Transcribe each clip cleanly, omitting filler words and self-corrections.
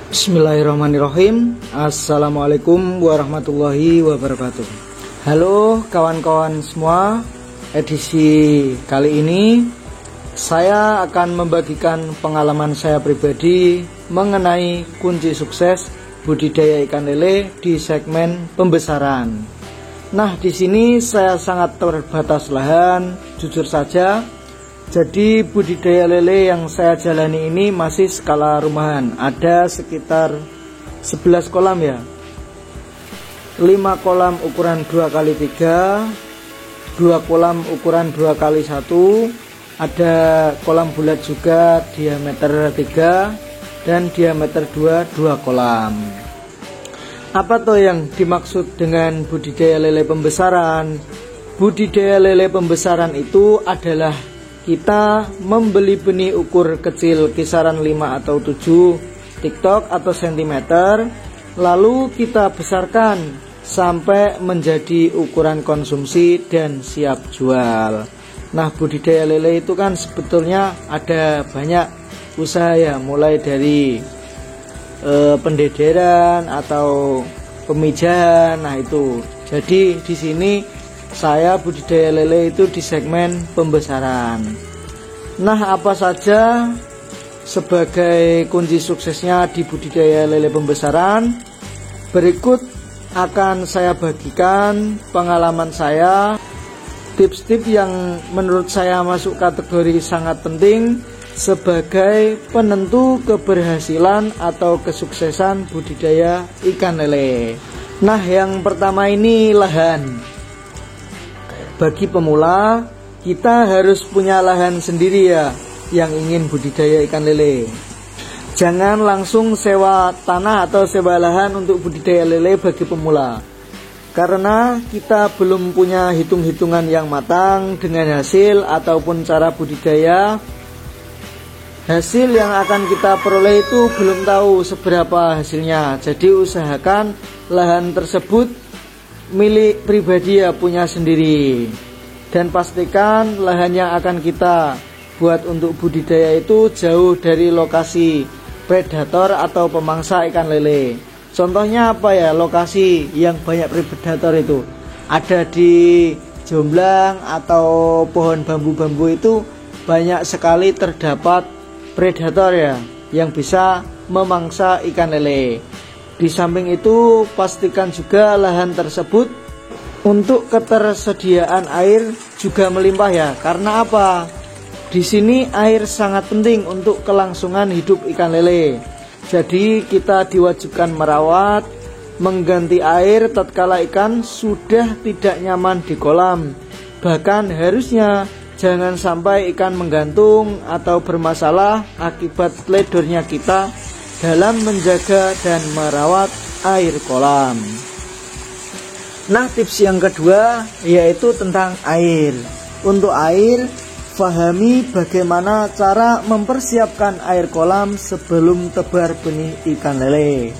Bismillahirrahmanirrahim. Assalamualaikum warahmatullahi wabarakatuh. Halo kawan-kawan semua. Edisi kali ini saya akan membagikan pengalaman saya pribadi mengenai kunci sukses budidaya ikan lele di segmen pembesaran. Nah, di sini saya sangat terbatas lahan, jujur saja. Jadi budidaya lele yang saya jalani ini masih skala rumahan. Ada sekitar 11 kolam ya. 5 kolam ukuran 2x3, 2 kolam ukuran 2x1, ada kolam bulat juga diameter 3 dan diameter 2 kolam. Apa tuh yang dimaksud dengan budidaya lele pembesaran? Budidaya lele pembesaran itu adalah kita membeli benih ukur kecil kisaran 5 atau 7 tiktok atau sentimeter, lalu kita besarkan sampai menjadi ukuran konsumsi dan siap jual. Nah, budidaya lele itu kan sebetulnya ada banyak usaha ya, mulai dari pendederan atau pemijahan. Nah itu. Jadi di sini saya budidaya lele itu di segmen pembesaran. Nah, apa saja sebagai kunci suksesnya di budidaya lele pembesaran? Berikut akan saya bagikan pengalaman saya, tips-tips yang menurut saya masuk kategori sangat penting sebagai penentu keberhasilan atau kesuksesan budidaya ikan lele. Nah, yang pertama ini lahan. Bagi pemula, kita harus punya lahan sendiri ya yang ingin budidaya ikan lele. Jangan langsung sewa tanah atau sewa lahan untuk budidaya lele bagi pemula. Karena kita belum punya hitung-hitungan yang matang dengan hasil ataupun cara budidaya. Hasil yang akan kita peroleh itu belum tahu seberapa hasilnya. Jadi usahakan lahan tersebut milik pribadi ya, punya sendiri. Dan pastikan lahan yang akan kita buat untuk budidaya itu jauh dari lokasi predator atau pemangsa ikan lele. Contohnya apa ya, lokasi yang banyak predator itu ada di jomblang atau pohon bambu-bambu, itu banyak sekali terdapat predator ya yang bisa memangsa ikan lele. Di samping itu, pastikan juga lahan tersebut untuk ketersediaan air juga melimpah ya. Karena apa? Di sini air sangat penting untuk kelangsungan hidup ikan lele. Jadi kita diwajibkan merawat, mengganti air tatkala ikan sudah tidak nyaman di kolam. Bahkan harusnya jangan sampai ikan menggantung atau bermasalah akibat teledornya kita dalam menjaga dan merawat air kolam. Nah, tips yang kedua yaitu tentang air. Untuk air, pahami bagaimana cara mempersiapkan air kolam sebelum tebar benih ikan lele.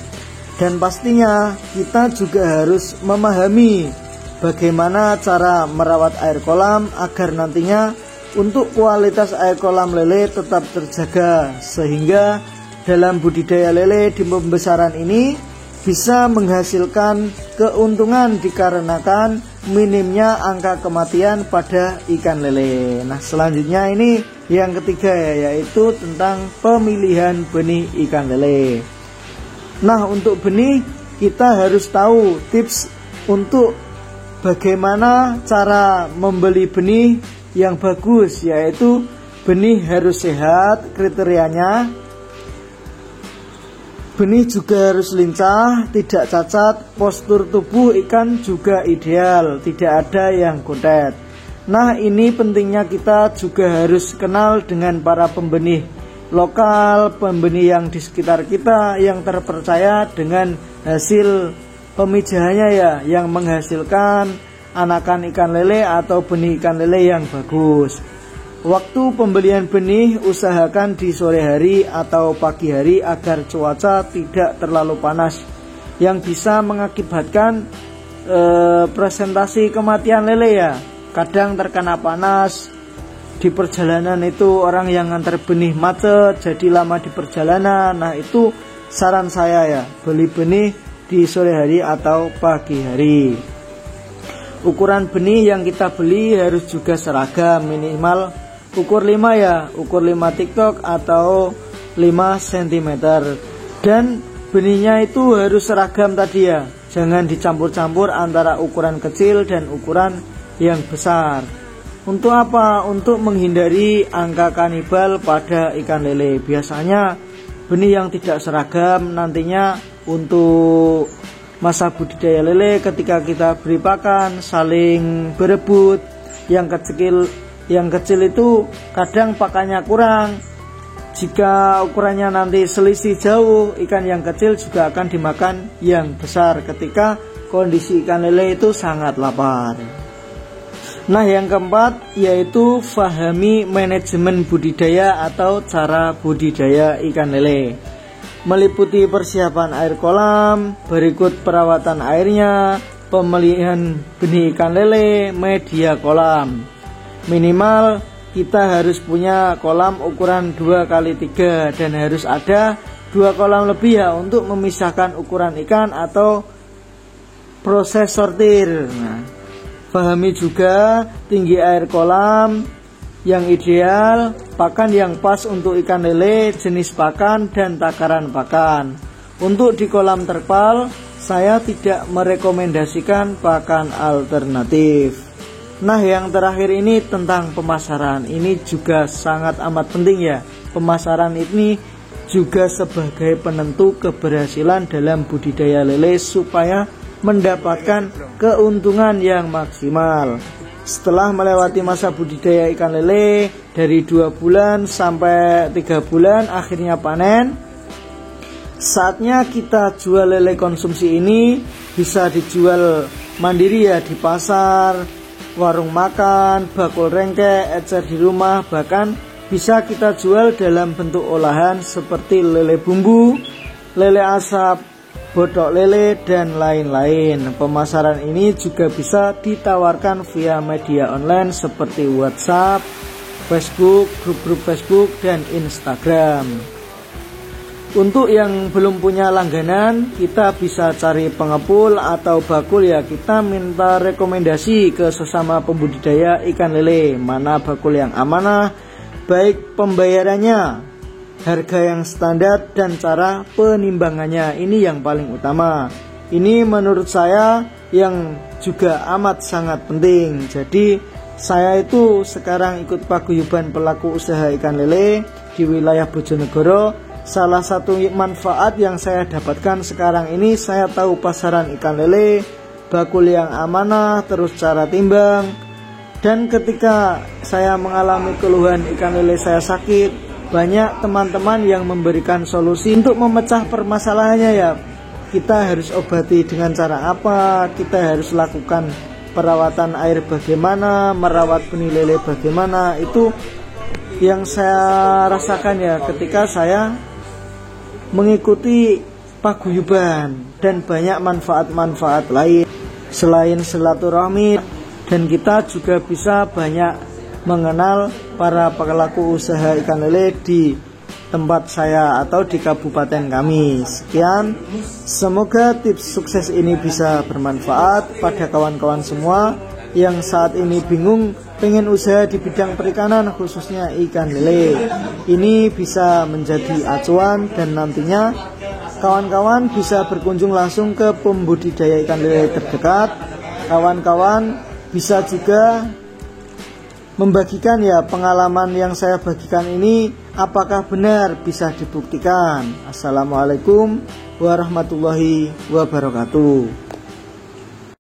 Dan pastinya kita juga harus memahami bagaimana cara merawat air kolam agar nantinya untuk kualitas air kolam lele tetap terjaga, sehingga dalam budidaya lele di pembesaran ini bisa menghasilkan keuntungan dikarenakan minimnya angka kematian pada ikan lele. Nah, selanjutnya ini yang ketiga ya, yaitu tentang pemilihan benih ikan lele. Nah, untuk benih kita harus tahu tips untuk bagaimana cara membeli benih yang bagus, yaitu benih harus sehat kriterianya. Benih juga harus lincah, tidak cacat, postur tubuh ikan juga ideal, tidak ada yang godet. Nah, ini pentingnya kita juga harus kenal dengan para pembenih lokal, pembenih yang di sekitar kita yang terpercaya dengan hasil pemijahannya ya, yang menghasilkan anakan ikan lele atau benih ikan lele yang bagus. Waktu pembelian benih usahakan di sore hari atau pagi hari agar cuaca tidak terlalu panas yang bisa mengakibatkan presentasi kematian lele ya. Kadang terkena panas di perjalanan itu, orang yang ngantar benih macet jadi lama di perjalanan. Nah itu saran saya ya, beli benih di sore hari atau pagi hari. Ukuran benih yang kita beli harus juga seragam, minimal ukur 5 ya, ukur 5 TikTok atau 5 cm. Dan benihnya itu harus seragam tadi ya, jangan dicampur-campur antara ukuran kecil dan ukuran yang besar. Untuk apa? Untuk menghindari angka kanibal pada ikan lele. Biasanya benih yang tidak seragam nantinya untuk masa budidaya lele ketika kita beri pakan saling berebut. Yang kecil itu kadang pakannya kurang. Jika ukurannya nanti selisih jauh, ikan yang kecil juga akan dimakan yang besar ketika kondisi ikan lele itu sangat lapar. Nah yang keempat yaitu fahami manajemen budidaya atau cara budidaya ikan lele. Meliputi persiapan air kolam, berikut perawatan airnya, pemilihan benih ikan lele, media kolam. Minimal kita harus punya kolam ukuran 2x3 dan harus ada 2 kolam lebih ya untuk memisahkan ukuran ikan atau proses sortir. Nah, pahami juga tinggi air kolam yang ideal, pakan yang pas untuk ikan lele, jenis pakan dan takaran pakan. Untuk di kolam terpal, saya tidak merekomendasikan pakan alternatif. Nah yang terakhir ini tentang pemasaran. Ini juga sangat amat penting ya. Pemasaran ini juga sebagai penentu keberhasilan dalam budidaya lele supaya mendapatkan keuntungan yang maksimal. Setelah melewati masa budidaya ikan lele dari 2 bulan sampai 3 bulan akhirnya panen, saatnya kita jual lele konsumsi ini. Bisa dijual mandiri ya di pasar, warung makan, bakul rengkek, ecer di rumah, bahkan bisa kita jual dalam bentuk olahan seperti lele bumbu, lele asap, botok lele, dan lain-lain. Pemasaran ini juga bisa ditawarkan via media online seperti WhatsApp, Facebook, grup-grup Facebook, dan Instagram. Untuk yang belum punya langganan, kita bisa cari pengepul atau bakul ya. Kita minta rekomendasi ke sesama pembudidaya ikan lele, mana bakul yang amanah, baik pembayarannya, harga yang standar, dan cara penimbangannya. Ini yang paling utama. Ini menurut saya yang juga amat sangat penting. Jadi saya itu sekarang ikut paguyuban pelaku usaha ikan lele di wilayah Bojonegoro. Salah satu manfaat yang saya dapatkan sekarang ini, saya tahu pasaran ikan lele, bakul yang amanah, terus cara timbang. Dan ketika saya mengalami keluhan ikan lele saya sakit, banyak teman-teman yang memberikan solusi untuk memecah permasalahannya ya. Kita harus obati dengan cara apa, kita harus lakukan perawatan air bagaimana, merawat benih lele bagaimana. Itu yang saya rasakan ya ketika saya mengikuti paguyuban, dan banyak manfaat-manfaat lain selain silaturahmi, dan kita juga bisa banyak mengenal para pelaku usaha ikan lele di tempat saya atau di kabupaten kami. Sekian, semoga tips sukses ini bisa bermanfaat pada kawan-kawan semua yang saat ini bingung pengen usaha di bidang perikanan khususnya ikan lele. Ini bisa menjadi acuan dan nantinya kawan-kawan bisa berkunjung langsung ke pembudidaya ikan lele terdekat. Kawan-kawan bisa juga membagikan ya pengalaman yang saya bagikan ini apakah benar bisa dibuktikan. Assalamualaikum warahmatullahi wabarakatuh.